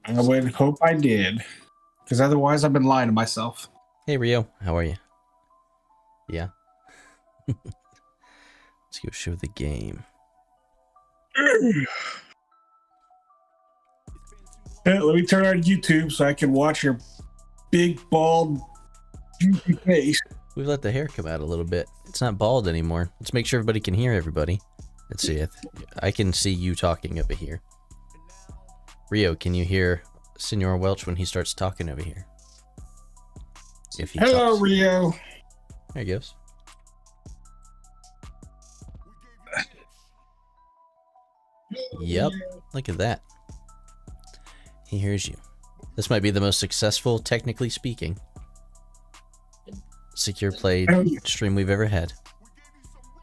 I would hope I did, because otherwise I've been lying to myself. Hey Rio, how are you? Yeah. Let's go show the game. Yeah, let me turn on YouTube so I can watch your big, bald, juicy face. We've let the hair come out a little bit. It's not bald anymore. Let's make sure everybody can hear everybody. Let's see. I can see you talking over here. Rio, can you hear Senor Welch when he starts talking over here? If he Hello, talks. Rio. There he goes. Yep, look at that. He hears you. This might be the most successful, technically speaking, secure play stream we've ever had.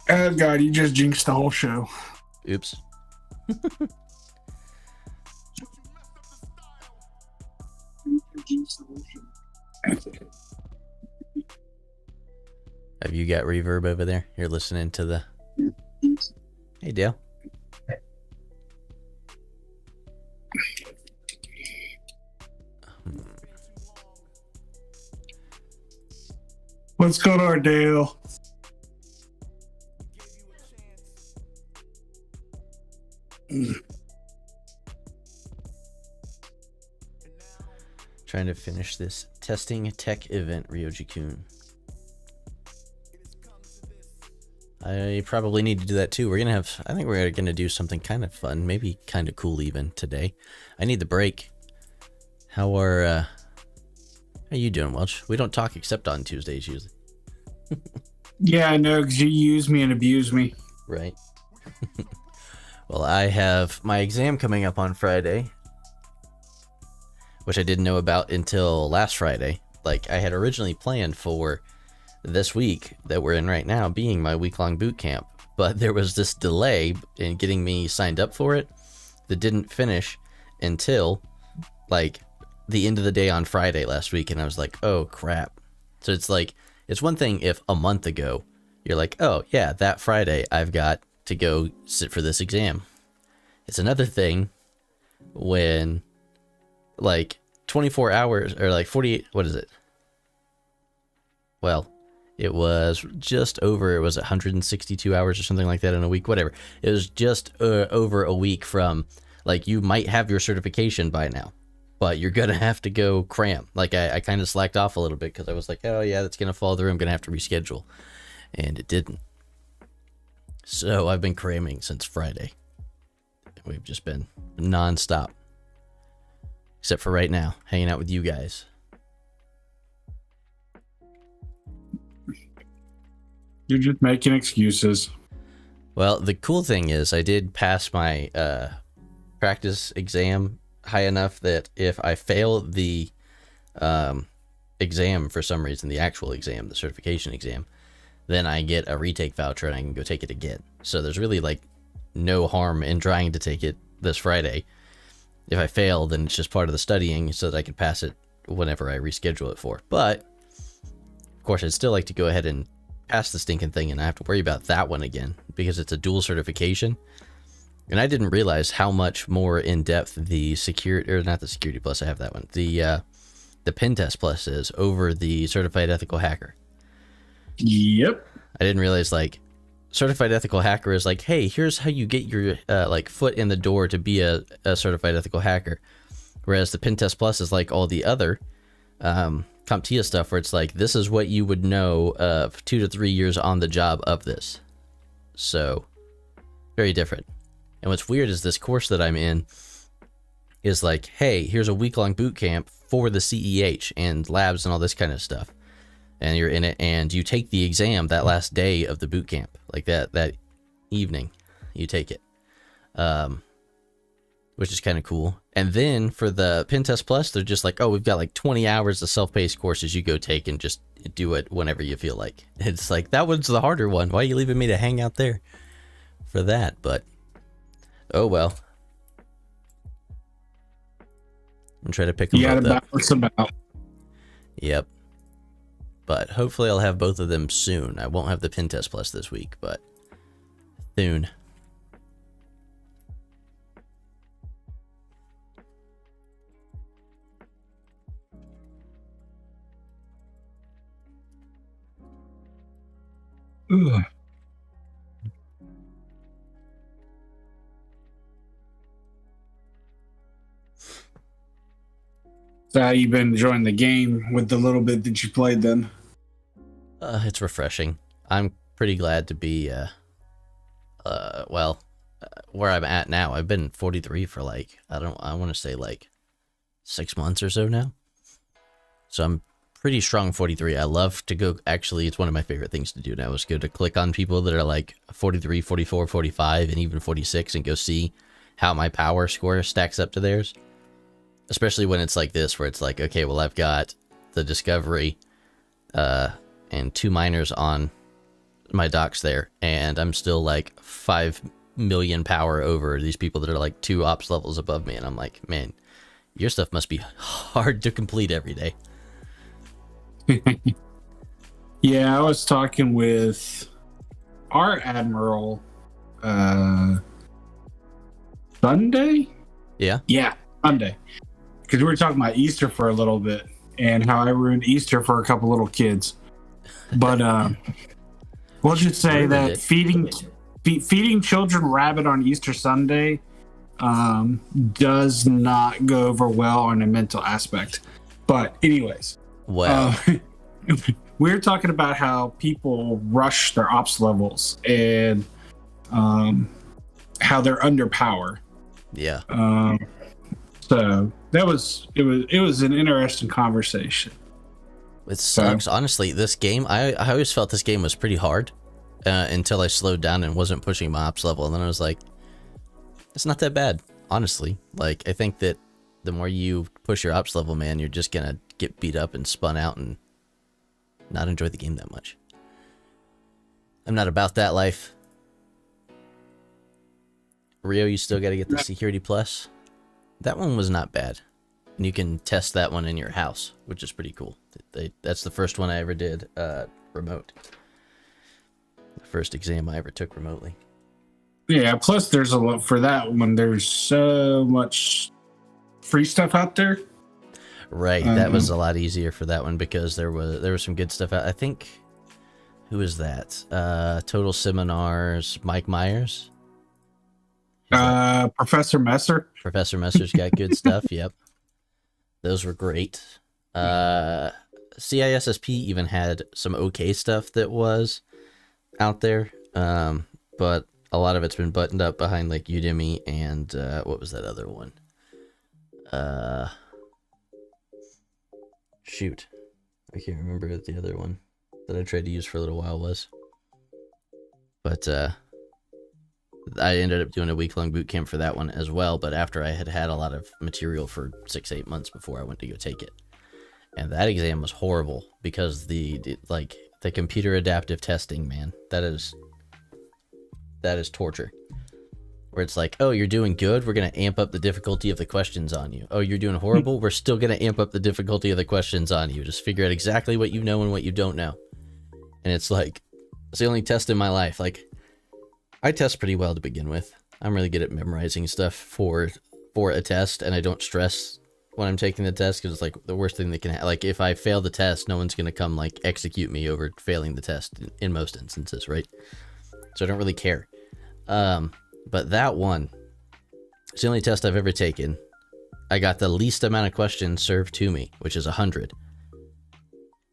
Oh, God, you just jinxed the whole show. Oops. Have you got reverb over there? You're listening to the... Hey, Dale. What's going on, Dale? Trying to finish this testing tech event, Ryoji-kun. I probably need to do that too. I think we're gonna do something kind of fun, maybe kind of cool even today. I need the break. How are you doing, Welch? We don't talk except on Tuesdays usually. Yeah, I know, because you use me and abuse me. Right. Well, I have my exam coming up on Friday, which I didn't know about until last Friday. Like, I had originally planned for this week that we're in right now being my week-long boot camp, but there was this delay in getting me signed up for it that didn't finish until, like, the end of the day on Friday last week, and I was like, oh, crap. So it's like, it's one thing if a month ago you're like, oh, yeah, that Friday I've got to go sit for this exam. It's another thing when, like, 24 hours, or like 48, what is it? Well, it was just over, it was 162 hours or something like that in a week, whatever. It was just over a week from, like, you might have your certification by now, but you're going to have to go cram. Like, I kind of slacked off a little bit because I was like, oh, yeah, that's going to fall through. I'm going to have to reschedule. And it didn't. So I've been cramming since Friday. We've just been nonstop. Except for right now, hanging out with you guys. You're just making excuses. Well, the cool thing is I did pass my practice exam high enough that if I fail the exam for some reason, the actual exam, the certification exam, then I get a retake voucher and I can go take it again. So there's really, like, no harm in trying to take it this Friday. If I fail, then it's just part of the studying so that I can pass it whenever I reschedule it for. But, of course, I'd still like to go ahead and pass the stinking thing and I have to worry about that one again because it's a dual certification. And I didn't realize how much more in-depth the security, or not the security plus, I have that one, the pen test plus is over the certified ethical hacker. Yep. I didn't realize, like, certified ethical hacker is like, hey, here's how you get your like foot in the door to be a certified ethical hacker. Whereas the pen test plus is like all the other CompTIA stuff where it's like, this is what you would know of 2 to 3 years on the job of this. So very different. And what's weird is this course that I'm in is like, hey, here's a week-long boot camp for the CEH and labs and all this kind of stuff. and you're in it, and you take the exam that last day of the boot camp, like that evening, you take it, which is kind of cool. And then for the Pen Test Plus, they're just like, oh, we've got like 20 hours of self-paced courses you go take and just do it whenever you feel like. It's like, that one's the harder one. Why are you leaving me to hang out there for that? But oh well. I'm trying to pick them both up. Balance them out. Yep. But hopefully I'll have both of them soon. I won't have the Pen Test Plus this week, but soon. Ugh. So how you been enjoying the game with the little bit that you played then? It's refreshing. I'm pretty glad to be, where I'm at now. I've been 43 for like, I want to say like 6 months or so now. So I'm pretty strong 43. I love to go, actually, it's one of my favorite things to do now is go to click on people that are like 43, 44, 45, and even 46 and go see how my power score stacks up to theirs. Especially when it's like this, where it's like, okay, well, I've got the Discovery and 2 miners on my docks there, and I'm still like 5 million power over these people that are like 2 ops levels above me, and I'm like, man, your stuff must be hard to complete every day. Yeah, I was talking with our Admiral Sunday? Yeah, Sunday. Because we were talking about Easter for a little bit and how I ruined Easter for a couple little kids. But we'll just say that feeding children rabbit on Easter Sunday does not go over well on a mental aspect. But anyways, well, we're talking about how people rush their ops levels and how they're under power. Yeah. So it was an interesting conversation. It sucks. Honestly, this game, I always felt this game was pretty hard until I slowed down and wasn't pushing my ops level. And then I was like, it's not that bad, honestly. Like, I think that the more you push your ops level, man, you're just going to get beat up and spun out and not enjoy the game that much. I'm not about that life. Rio, you still got to get the Security Plus. That one was not bad. And you can test that one in your house, which is pretty cool. That's the first one I ever did remote. The first exam I ever took remotely. Yeah, plus there's a lot for that one. There's so much free stuff out there. Right, that was a lot easier for that one because there was some good stuff out. I think, who is that? Total Seminars, Mike Myers? Professor Messer. Professor Messer's got good stuff, yep. Those were great. CISSP even had some okay stuff that was out there, but a lot of it's been buttoned up behind like Udemy and what was that other one? Shoot, I can't remember what the other one that I tried to use for a little while was. But I ended up doing a week-long boot camp for that one as well, but after I had had a lot of material for 6-8 months before I went to go take it. And that exam was horrible because the computer adaptive testing, man, that is torture. Where it's like, oh, you're doing good, we're going to amp up the difficulty of the questions on you. Oh, you're doing horrible, we're still going to amp up the difficulty of the questions on you. Just figure out exactly what you know and what you don't know. And it's like, it's the only test in my life. Like, I test pretty well to begin with. I'm really good at memorizing stuff for a test, and I don't stress when I'm taking the test because it's like the worst thing that can happen. Like, if I fail the test, no one's going to come like execute me over failing the test in most instances, right? So I don't really care. But that one, it's the only test I've ever taken. I got the least amount of questions served to me, which is 100.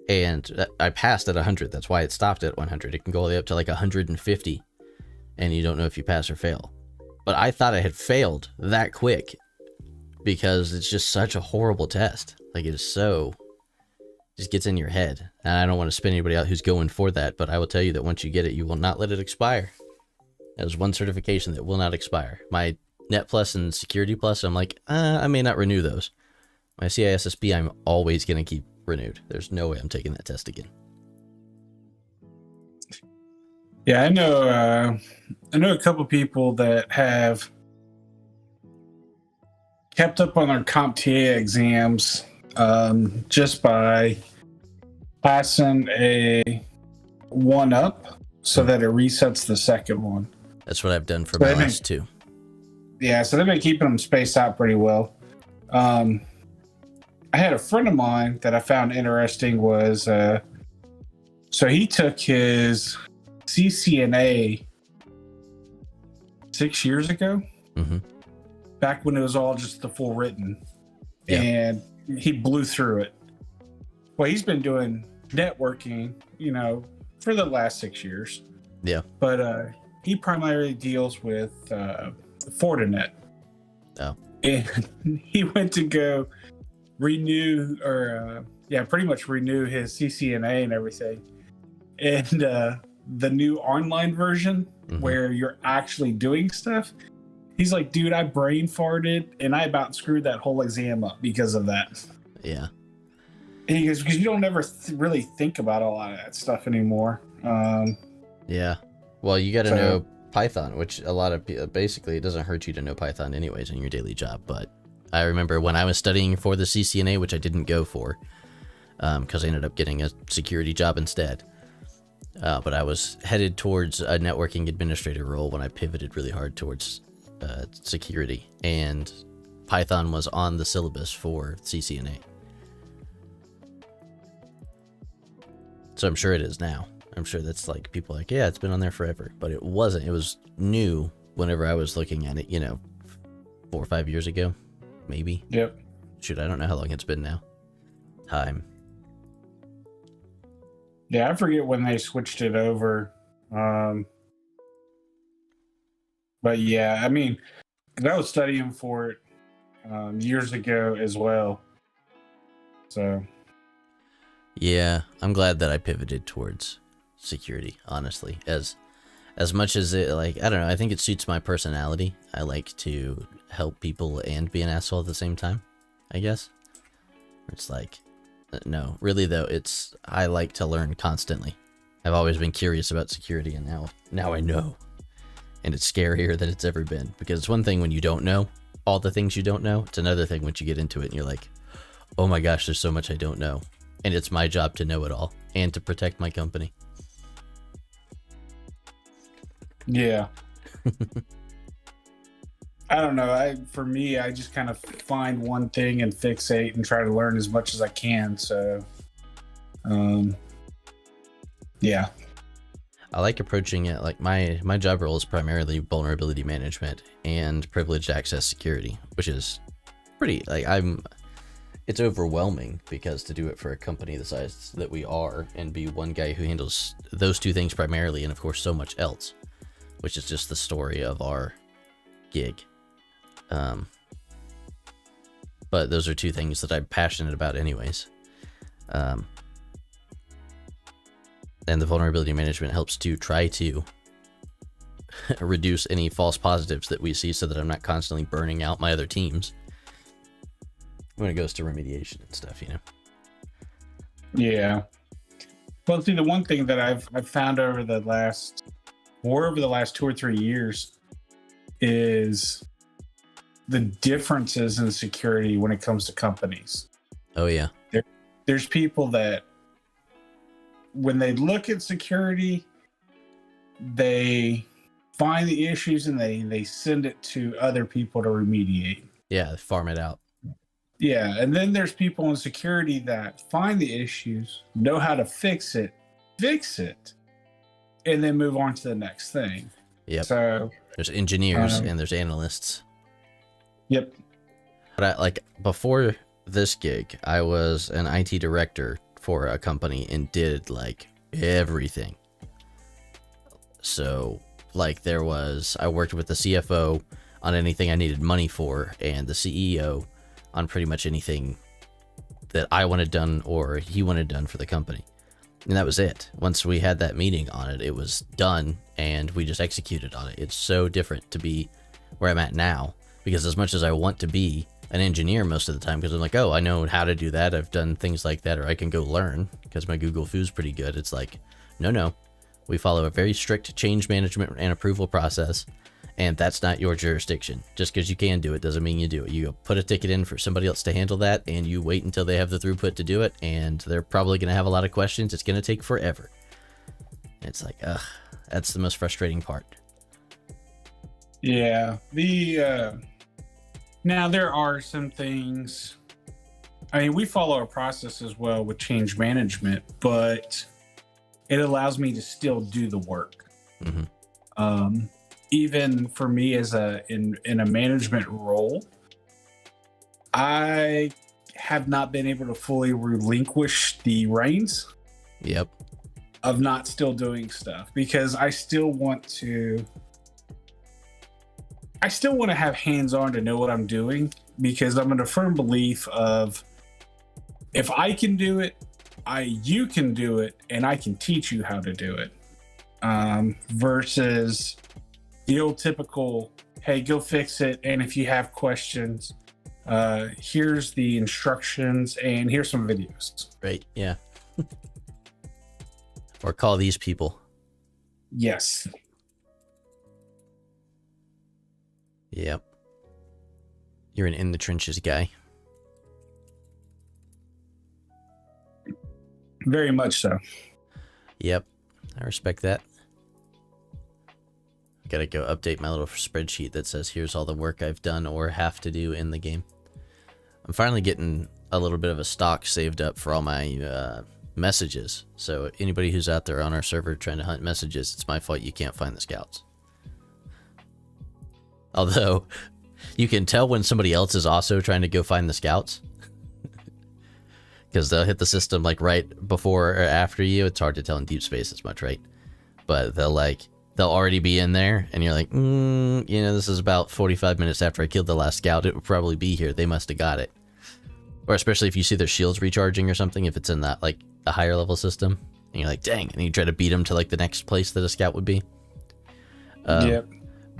And I passed at 100. That's why it stopped at 100. It can go all the way up to like 150. And you don't know if you pass or fail. But I thought I had failed that quick because it's just such a horrible test. Like, it is so just gets in your head. And I don't want to spin anybody out who's going for that, but I will tell you that once you get it, you will not let it expire. There's one certification that will not expire. My Net Plus and Security Plus, I'm like, I may not renew those. My CISSP, I'm always going to keep renewed. There's no way I'm taking that test again. Yeah, I know a couple people that have kept up on their CompTIA exams just by passing a 1-up so that it resets the second one. That's what I've done for my last 2. Yeah, so they've been keeping them spaced out pretty well. I had a friend of mine that I found interesting was, so he took his CCNA 6 years ago, back when it was all just the full written, and he blew through it. Well, he's been doing networking, for the last 6 years. Yeah. But he primarily deals with Fortinet. Oh. And he went to go renew, pretty much renew his CCNA and everything. And the new online version where you're actually doing stuff, he's like, dude, I brain farted and I about screwed that whole exam up because of that. Yeah. And he goes, because you don't ever really think about a lot of that stuff anymore. Yeah. Well, you got to know Python, which a lot of people, basically, it doesn't hurt you to know Python anyways in your daily job. But I remember when I was studying for the CCNA, which I didn't go for, because I ended up getting a security job instead. But I was headed towards a networking administrator role when I pivoted really hard towards security, and Python was on the syllabus for CCNA. So I'm sure it is now. I'm sure that's like people are like, yeah, it's been on there forever, but it wasn't. It was new whenever I was looking at it, 4 or 5 years ago, maybe. Yep. Shoot, I don't know how long it's been now. Time. Yeah, I forget when they switched it over. But yeah, I mean, 'cause I was studying for it years ago as well. So. Yeah, I'm glad that I pivoted towards security, honestly. As much as it, I don't know, I think it suits my personality. I like to help people and be an asshole at the same time, I guess. It's like, no, really though, I like to learn constantly. I've always been curious about security, and now I know. And it's scarier than it's ever been, because it's one thing when you don't know all the things you don't know. It's another thing once you get into it and you're like, oh my gosh, there's so much I don't know. And it's my job to know it all and to protect my company. Yeah. I don't know. For me, I just kind of find one thing and fixate and try to learn as much as I can. So, yeah. I like approaching it like my job role is primarily vulnerability management and privileged access security, which is pretty it's overwhelming, because to do it for a company the size that we are and be one guy who handles those two things primarily, and of course so much else, which is just the story of our gig. But those are two things that I'm passionate about anyways. And the vulnerability management helps to try to reduce any false positives that we see so that I'm not constantly burning out my other teams when it goes to remediation and stuff, Yeah. Well, see, the one thing that I've found over the last 2 or 3 years is the differences in security when it comes to companies. Oh, yeah. There's people that, when they look at security, they find the issues and they send it to other people to remediate. Yeah, farm it out. Yeah, and then there's people in security that find the issues, know how to fix it, and then move on to the next thing. Yep. So there's engineers and there's analysts. Yep. But before this gig, I was an IT director for a company and did everything. So I worked with the CFO on anything I needed money for, and the CEO on pretty much anything that I wanted done or he wanted done for the company. And that was it. Once we had that meeting on it, it was done and we just executed on it. It's so different to be where I'm at now, because as much as I want to be an engineer most of the time, because I'm like, oh, I know how to do that, I've done things like that, or I can go learn because my Google Foo's pretty good. It's like, no, we follow a very strict change management and approval process, and that's not your jurisdiction. Just because you can do it doesn't mean you do it. You put a ticket in for somebody else to handle that, and you wait until they have the throughput to do it, and they're probably going to have a lot of questions. It's going to take forever. It's like, ugh, that's the most frustrating part. Yeah, now there are some things. I mean, we follow a process as well with change management, but it allows me to still do the work. Mm-hmm. Even for me as in a management role, I have not been able to fully relinquish the reins. Yep. Of not still doing stuff, because I still want to have hands-on to know what I'm doing, because I'm in a firm belief of, if I can do it, you can do it, and I can teach you how to do it. Versus the old typical, hey, go fix it, and if you have questions, here's the instructions, and here's some videos. Right, yeah. Or call these people. Yes. Yep. You're an in the trenches guy. Very much so. Yep. I respect that. Gotta go update my little spreadsheet that says here's all the work I've done or have to do in the game. I'm finally getting a little bit of a stock saved up for all my messages. So anybody who's out there on our server trying to hunt messages, it's my fault you can't find the scouts. Although you can tell when somebody else is also trying to go find the scouts, because they'll hit the system like right before or after you. It's hard to tell in deep space as much, right? But they'll already be in there, and you're like, this is about 45 minutes after I killed the last scout. It would probably be here. They must have got it. Or especially if you see their shields recharging or something, if it's in that like a higher level system, and you're like, dang, and you try to beat them to like the next place that a scout would be. Yep.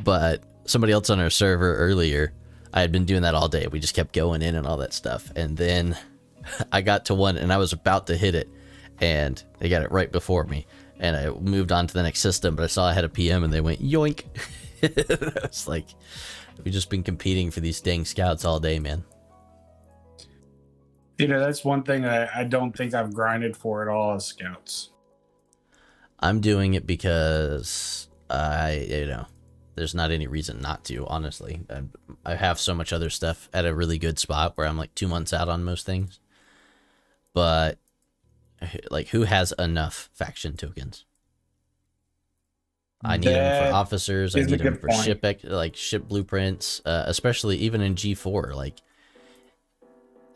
But somebody else on our server earlier, I had been doing that all day. We just kept going in and all that stuff. And then I got to one and I was about to hit it, and they got it right before me. And I moved on to the next system, but I saw I had a PM and they went yoink. I was like, we've just been competing for these dang scouts all day, man. That's one thing I don't think I've grinded for at all is scouts. I'm doing it because there's not any reason not to, honestly. I have so much other stuff at a really good spot where I'm like 2 months out on most things. But like, who has enough faction tokens? I need them for officers. I need them for ship blueprints, especially even in G4. Like,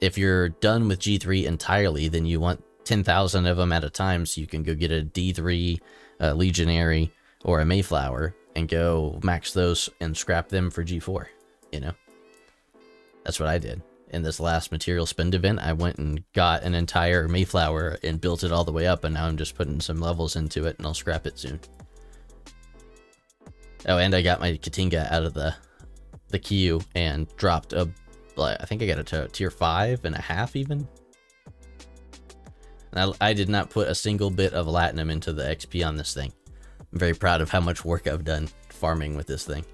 if you're done with G3 entirely, then you want 10,000 of them at a time, so you can go get a D3, a Legionary, or a Mayflower, and go max those and scrap them for G4. That's what I did. In this last material spend event, I went and got an entire Mayflower and built it all the way up, and now I'm just putting some levels into it, and I'll scrap it soon. Oh, and I got my Katinga out of the queue and dropped I think I got it to tier 5.5 even. And I did not put a single bit of Latinum into the XP on this thing. I'm very proud of how much work I've done farming with this thing.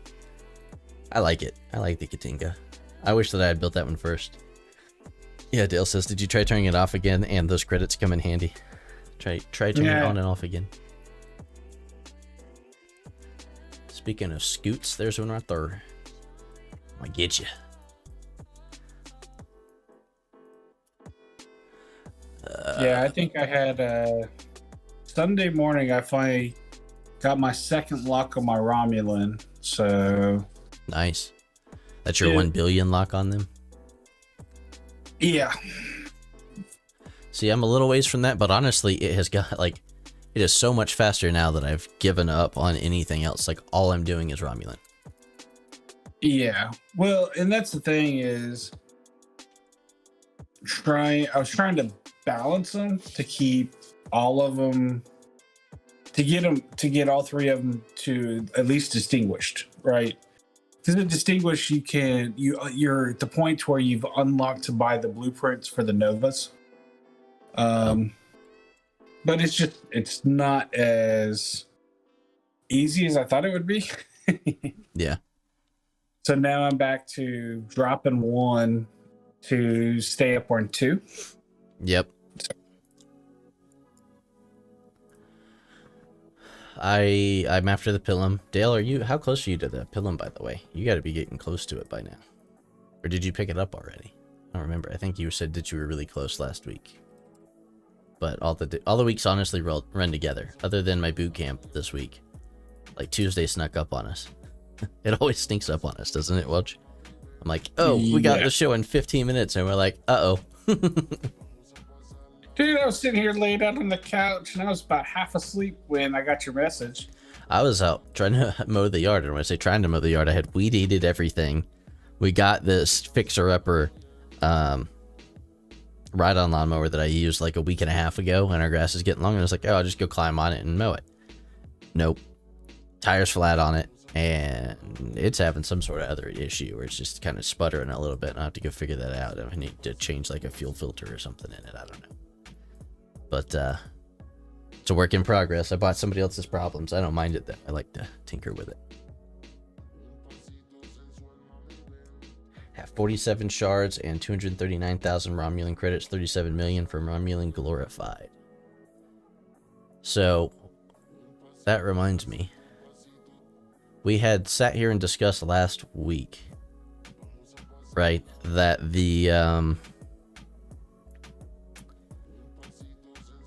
I like it. I like the Katinga. I wish that I had built that one first. Yeah, Dale says, did you try turning it off again? And those credits come in handy. Try turning it on and off again. Speaking of scoots, there's one right there. I get you. Yeah, I think I had Sunday morning. I finally got my second lock on my Romulan. So nice. That's your 1 billion lock on them? Yeah. See, I'm a little ways from that, but honestly, it has got it is so much faster now that I've given up on anything else. Like, all I'm doing is Romulan. Yeah. Well, and that's the thing is, was trying to balance them to keep all of them, to get all three of them to at least distinguished, right? Because in distinguished, you're at the point where you've unlocked to buy the blueprints for the Novas. But it's not as easy as I thought it would be. Yeah. So now I'm back to dropping one to stay up on 2. Yep. I'm after the Pilum. Dale, how close are you to the Pilum, by the way? You got to be getting close to it by now. Or did you pick it up already? I don't remember. I think you said that you were really close last week. But all the weeks honestly run together, other than my boot camp this week. Like Tuesday snuck up on us. It always sneaks up on us, doesn't it, Welch? I'm like, oh, we got the show in 15 minutes, and we're like, uh-oh. Dude, I was sitting here laid out on the couch, and I was about half asleep when I got your message. I was out trying to mow the yard, and when I say trying to mow the yard, I had weed-eated everything. We got this fixer-upper ride-on lawnmower that I used like a week and a half ago, and our grass is getting long, and I was like, oh, I'll just go climb on it and mow it. Nope. Tire's flat on it. And it's having some sort of other issue where it's just kind of sputtering a little bit. I'll have to go figure that out. I need to change like a fuel filter or something in it. I don't know. But it's a work in progress. I bought somebody else's problems. I don't mind it though. I like to tinker with it. Have 47 shards and 239,000 Romulan credits, 37 million for Romulan Glorified. So that reminds me. We had sat here and discussed last week, right, that the,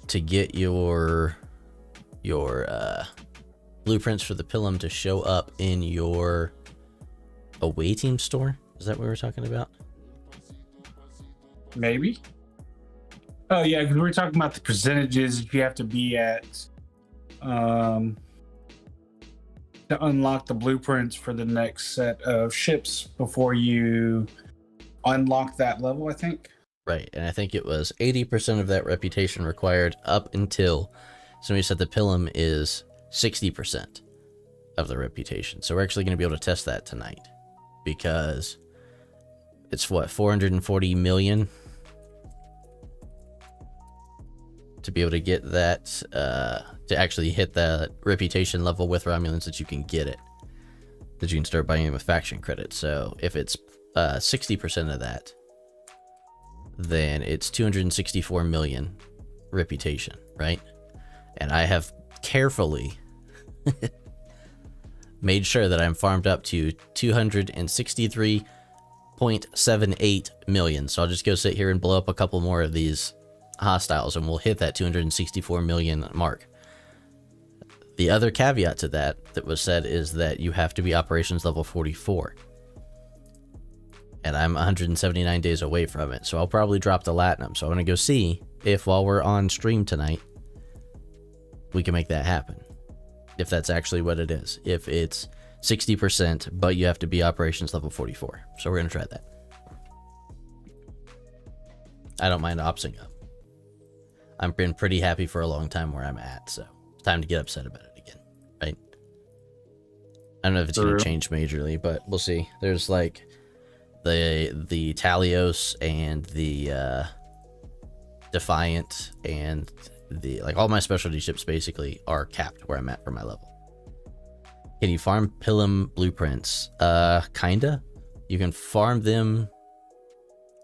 to get your blueprints for the Pilum to show up in your away team store? Is that what we were talking about? Maybe. Oh, yeah, because we were talking about the percentages that you have to be at, to unlock the blueprints for the next set of ships before you unlock that level, I think. Right, and I think it was 80% of that reputation required up until somebody said the Pilum is 60% of the reputation. So we're actually going to be able to test that tonight because it's what, 440 million to be able to get that, to actually hit that reputation level with Romulans that you can get it, that you can start buying them with faction credits. So if it's 60% of that, then it's 264 million reputation, right? And I have carefully made sure that I'm farmed up to 263.78 million. So I'll just go sit here and blow up a couple more of these hostiles and we'll hit that 264 million mark. The other caveat to that was said is that you have to be operations level 44. And I'm 179 days away from it, so I'll probably drop the Latinum. So I'm going to go see if while we're on stream tonight, we can make that happen. If that's actually what it is. If it's 60%, but you have to be operations level 44. So we're going to try that. I don't mind opsing up. I've been pretty happy for a long time where I'm at, so it's time to get upset about it again, right? I don't know if it's going to change majorly, but we'll see. There's like the Talios and the Defiant and the all my specialty ships basically are capped where I'm at for my level. Can you farm Pilum blueprints? Kinda. You can farm them.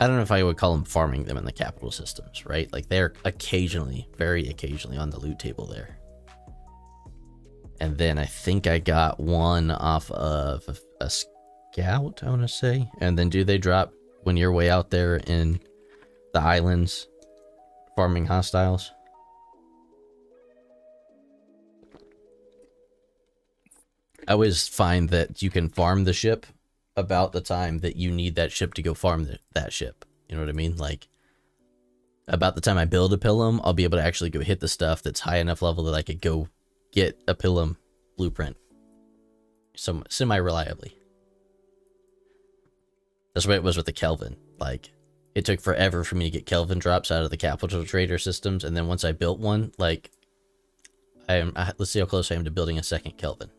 I don't know if I would call them farming them in the capital systems, right? Like they're occasionally, very occasionally on the loot table there. And then I think I got one off of a scout, I want to say. And then do they drop when you're way out there in the islands farming hostiles? I always find that you can farm the ship about the time that you need that ship to go farm that ship. You know what I mean? Like, about the time I build a Pilum, I'll be able to actually go hit the stuff that's high enough level that I could go get a Pilum blueprint. Semi-reliably. That's the way it was with the Kelvin. Like, it took forever for me to get Kelvin drops out of the capital trader systems, and then once I built one, like, let's see how close I am to building a second Kelvin.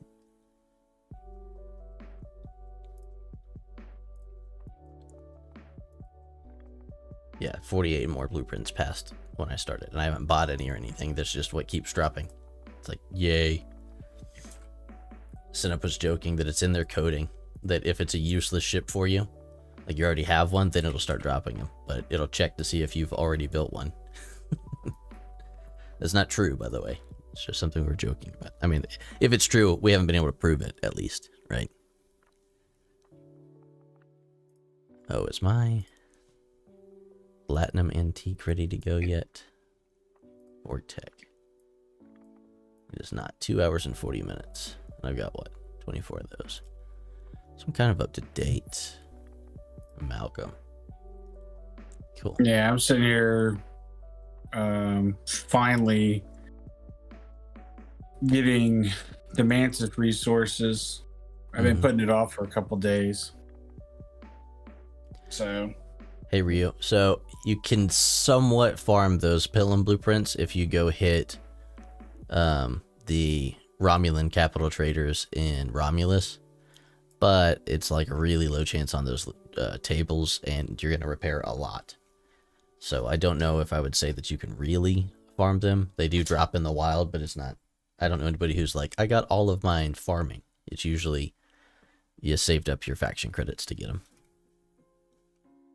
Yeah, 48 more blueprints passed when I started, and I haven't bought any or anything. That's just what keeps dropping. It's like, yay. Sinup was joking that it's in their coding, that if it's a useless ship for you, like you already have one, then it'll start dropping them, but it'll check to see if you've already built one. That's not true, by the way. It's just something we're joking about. I mean, if it's true, we haven't been able to prove it, at least, right? Oh, is my Platinum Antique ready to go yet? Or Tech? It is not. 2 hours and 40 minutes. And I've got, what, 24 of those. So I'm kind of up to date. Malcolm. Cool. Yeah, I'm sitting here finally getting the Mantis resources. I've been putting it off for a couple days. So hey Rio, so you can somewhat farm those Pilum blueprints if you go hit the Romulan capital traders in Romulus, but it's like a really low chance on those tables, and you're going to repair a lot. So I don't know if I would say that you can really farm them. They do drop in the wild, but it's not, I don't know anybody who's like, I got all of mine farming. It's usually you saved up your faction credits to get them.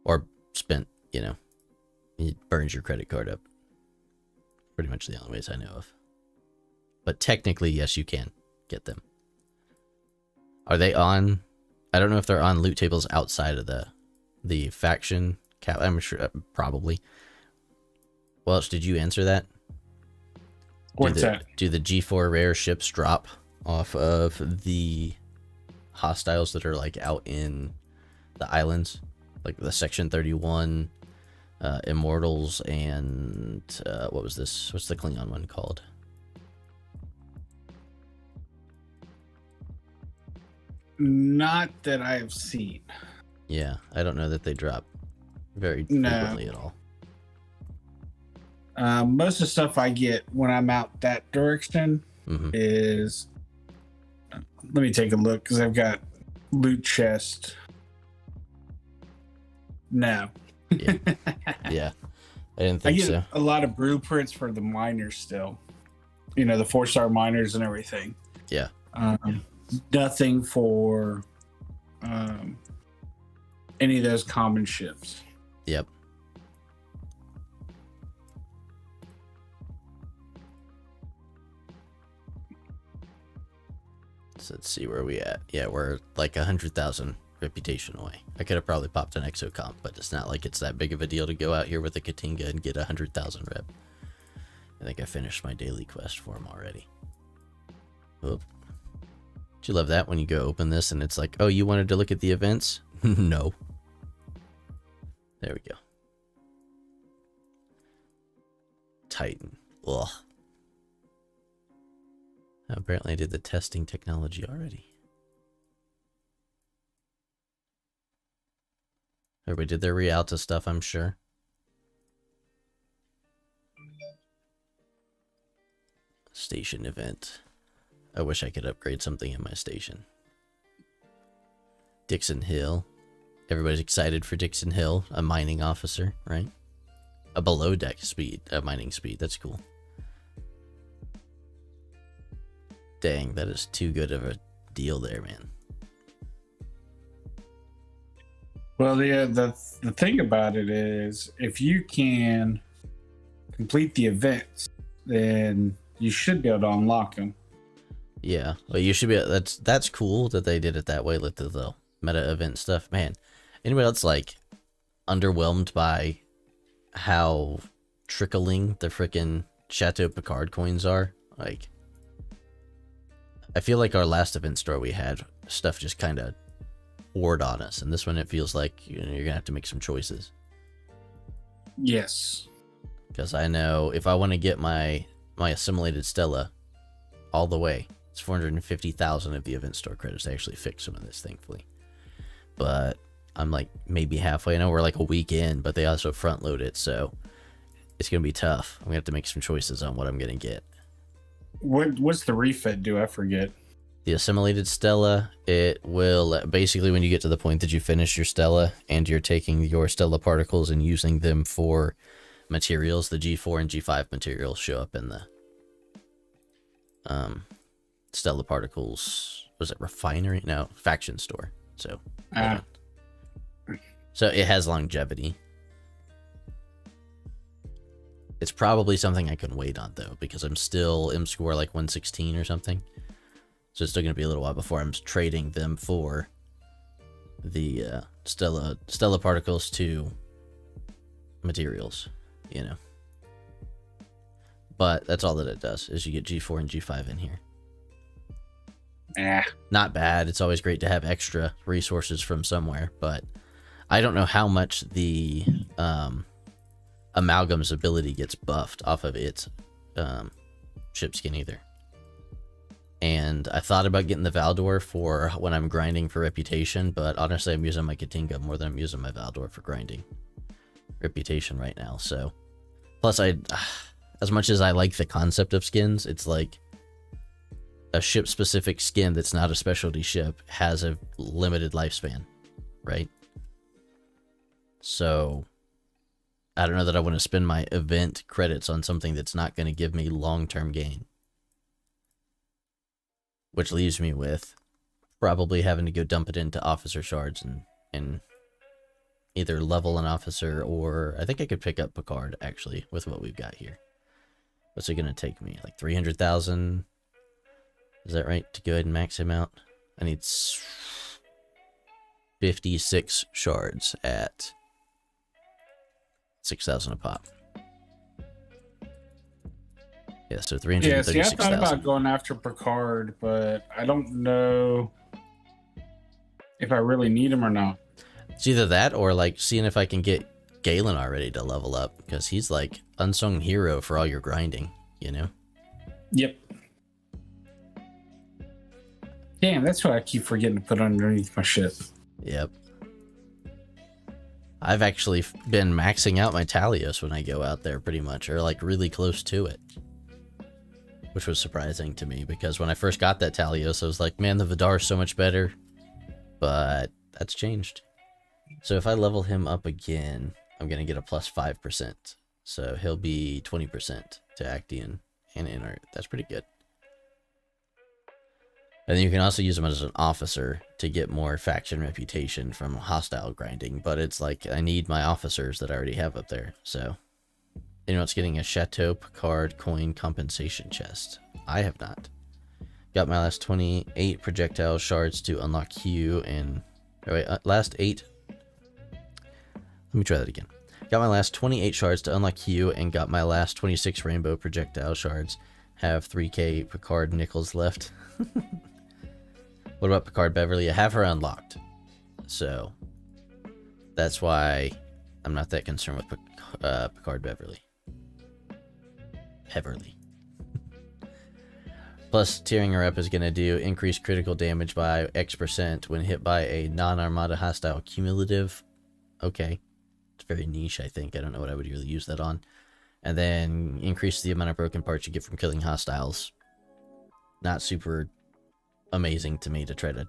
Or spent, you know, it burns your credit card up. Pretty much the only ways I know of. But technically, yes, you can get them. Are they on? I don't know if they're on loot tables outside of the faction cap. I'm sure, probably. Welch, did you answer that? What's that? Do the G4 rare ships drop off of the hostiles that are like out in the islands? Like the Section 31 Immortals and what was this? What's the Klingon one called? Not that I have seen. Yeah, I don't know that they drop very frequently at all. Most of the stuff I get when I'm out that direction is... Let me take a look, because I've got loot chest. No. Yeah. Yeah. I didn't think so. I get a lot of blueprints for the miners still. You know, the 4-star miners and everything. Yeah. Nothing for any of those common ships. Yep. So let's see where we at. Yeah, we're like 100,000 reputation away. I could have probably popped an exocomp, but it's not like it's that big of a deal to go out here with a Katinga and get 100,000 rep. I think I finished my daily quest for him already. Oop. Do you love that when you go open this and it's like, oh, you wanted to look at the events? No. There we go. Titan. Ugh. Apparently I did the testing technology already. Everybody did their Rialta stuff, I'm sure. Station event. I wish I could upgrade something in my station. Dixon Hill. Everybody's excited for Dixon Hill, a mining officer, right? A below deck speed, a mining speed. That's cool. Dang, that is too good of a deal there, man. Well, the thing about it is, if you can complete the events, then you should be able to unlock them. Yeah, well, you should be. That's cool that they did it that way with the meta event stuff. Man, anybody else like underwhelmed by how trickling the frickin' Chateau Picard coins are? Like, I feel like our last event store we had, stuff just kind of poured on us, and this one it feels like you're gonna have to make some choices. Yes, because I know if I want to get my assimilated Stella all the way, it's 450,000 of the event store credits. I actually fixed some of this, thankfully. But I'm like maybe halfway. I know we're like a week in, but they also front load it, so it's gonna be tough. I'm gonna have to make some choices on what I'm gonna get. What's the refit do? I forget. The assimilated Stella, it will basically, when you get to the point that you finish your Stella and you're taking your Stella particles and using them for materials, the G4 and G5 materials show up in the Stella particles. Was it refinery? No, faction store. So so it has longevity. It's probably something I can wait on though, because I'm still M score like 116 or something. So it's still going to be a little while before I'm trading them for the Stella particles to materials, you know. But that's all that it does, is you get G4 and G5 in here. Not bad. It's always great to have extra resources from somewhere, but I don't know how much the Amalgam's ability gets buffed off of its ship skin either. And I thought about getting the Valdor for when I'm grinding for reputation, but honestly I'm using my Katinga more than I'm using my Valdor for grinding reputation right now. So plus as much as I like the concept of skins, it's like a ship specific skin that's not a specialty ship has a limited lifespan, right? So I don't know that I want to spend my event credits on something that's not going to give me long-term gain. Which leaves me with probably having to go dump it into officer shards and either level an officer, or I think I could pick up Picard actually with what we've got here. What's it going to take me? Like 300,000? Is that right? To go ahead and max him out? I need 56 shards at 6,000 a pop. Yeah, so 336,000. Yeah, see, I thought about going after Picard, but I don't know if I really need him or not. It's either that or like seeing if I can get Galen already to level up, because he's like unsung hero for all your grinding, you know? Yep. Damn, that's what I keep forgetting to put underneath my ship. Yep. I've actually been maxing out my Talios when I go out there pretty much, or like really close to it. Which was surprising to me, because when I first got that Talios, I was like, man, the Vidar is so much better. But that's changed. So if I level him up again, I'm going to get a plus 5%. So he'll be 20% to Actian and Inert. That's pretty good. And then you can also use him as an officer to get more faction reputation from hostile grinding. But it's like, I need my officers that I already have up there. So anyone else getting a Chateau Picard coin compensation chest? I have not. Got my last 28 projectile shards to unlock Q and... last 8... Let me try that again. Got my last 28 shards to unlock Q and got my last 26 rainbow projectile shards. Have 3k Picard nickels left. What about Picard Beverly? I have her unlocked. So that's why I'm not that concerned with Picard Beverly. Plus, tearing her up is going to do increased critical damage by X% when hit by a non-armada hostile cumulative. Okay. It's very niche, I think. I don't know what I would really use that on. And then increase the amount of broken parts you get from killing hostiles. Not super amazing to me to try to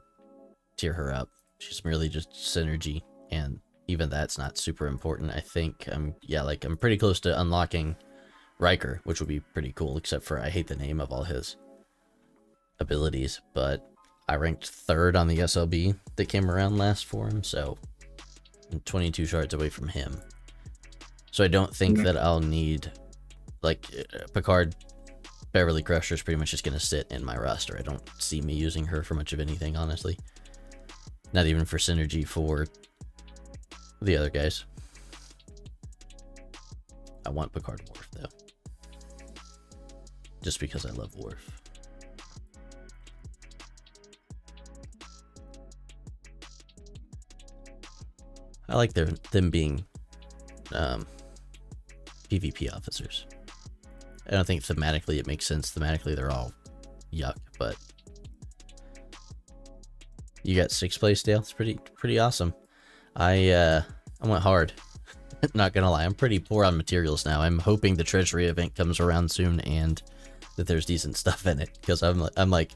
tear her up. She's merely just synergy, and even that's not super important. I think I'm pretty close to unlocking Riker, which would be pretty cool, except for I hate the name of all his abilities, but I ranked 3rd on the SLB that came around last for him, so I'm 22 shards away from him. So I don't think that I'll need, like, Picard Beverly Crusher is pretty much just going to sit in my roster. I don't see me using her for much of anything, honestly. Not even for synergy for the other guys. I want Picard Worf, though. Just because I love Worf. I like them being PvP officers. I don't think thematically it makes sense. Thematically they're all yuck, but you got 6th place, Dale. It's pretty awesome. I went hard. Not gonna lie, I'm pretty poor on materials now. I'm hoping the treasury event comes around soon and that there's decent stuff in it, because I'm like,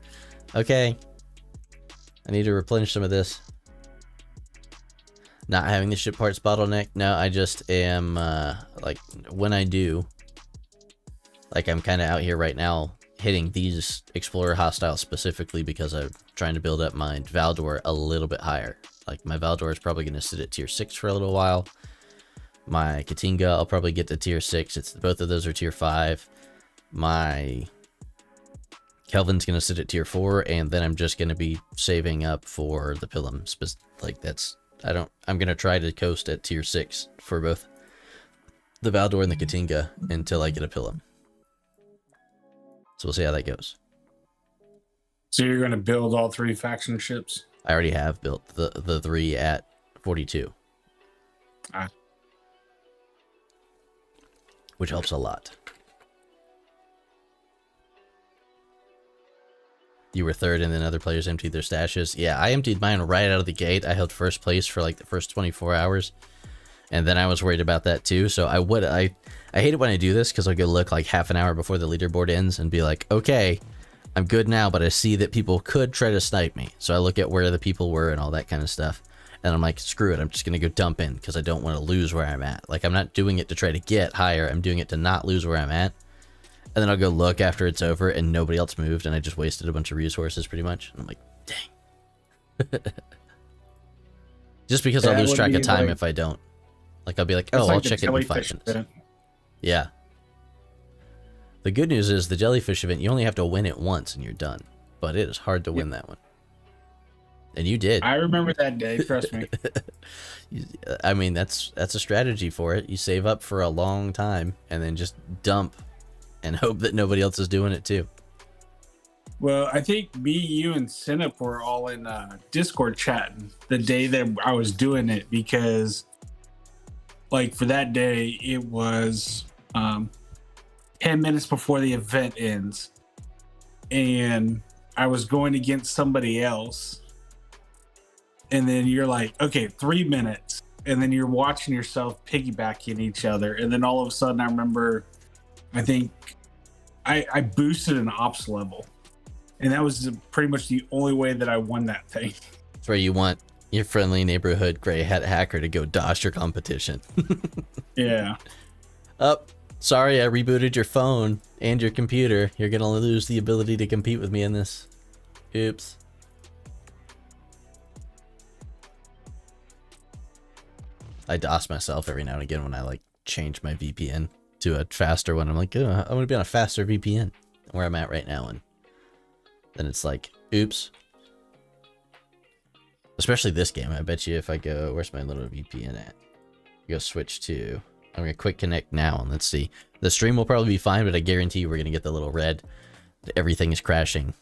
okay, I need to replenish some of this. Not having the ship parts bottleneck. No, I just am like, when I do, like, I'm kind of out here right now hitting these Explorer hostiles specifically because I'm trying to build up my Valdor a little bit higher. Like, my Valdor is probably going to sit at tier 6 for a little while. My Katinga, I'll probably get to tier 6. Both of those are tier 5. My Kelvin's going to sit at tier 4, and then I'm just going to be saving up for the Pilum. Like, that's, I'm going to try to coast at tier 6 for both the Valdor and the Katinga until I get a Pilum. So we'll see how that goes. So you're going to build all 3 faction ships? I already have built the 3 at 42. Which helps a lot. You were third and then other players emptied their stashes. Yeah, I emptied mine right out of the gate. I held first place for like the first 24 hours. And then I was worried about that too. So I hate it when I do this because I'll go look like half an hour before the leaderboard ends and be like, okay, I'm good now, but I see that people could try to snipe me. So I look at where the people were and all that kind of stuff. And I'm like, screw it, I'm just going to go dump in because I don't want to lose where I'm at. Like, I'm not doing it to try to get higher. I'm doing it to not lose where I'm at. And then I'll go look after it's over and nobody else moved and I just wasted a bunch of resources pretty much. And I'm like, dang. Just because I'll lose track of time if I don't. Like, I'll be like, oh, I'll check it in 5 minutes. Yeah. The good news is the jellyfish event, you only have to win it once and you're done. But it is hard to win that one. And you did. I remember that day, trust me. I mean, that's a strategy for it. You save up for a long time and then just dump and hope that nobody else is doing it too. Well, I think me, you, and Sinop were all in Discord chatting the day that I was doing it because, like, for that day, it was 10 minutes before the event ends. And I was going against somebody else. And then you're like, okay, 3 minutes. And then you're watching yourself piggybacking each other. And then all of a sudden I remember, I think I boosted an ops level. And that was pretty much the only way that I won that thing. That's where you want your friendly neighborhood gray hat hacker to go dosh your competition. Yeah. Sorry, I rebooted your phone and your computer. You're going to lose the ability to compete with me in this. Oops. I DOS myself every now and again when I like change my VPN to a faster one. I'm like, oh, I want to be on a faster VPN where I'm at right now. And then it's like, oops. Especially this game. I bet you if I go, where's my little VPN at? Go switch to, I'm going to quick connect now and let's see. The stream will probably be fine, but I guarantee you we're going to get the little red. Everything is crashing.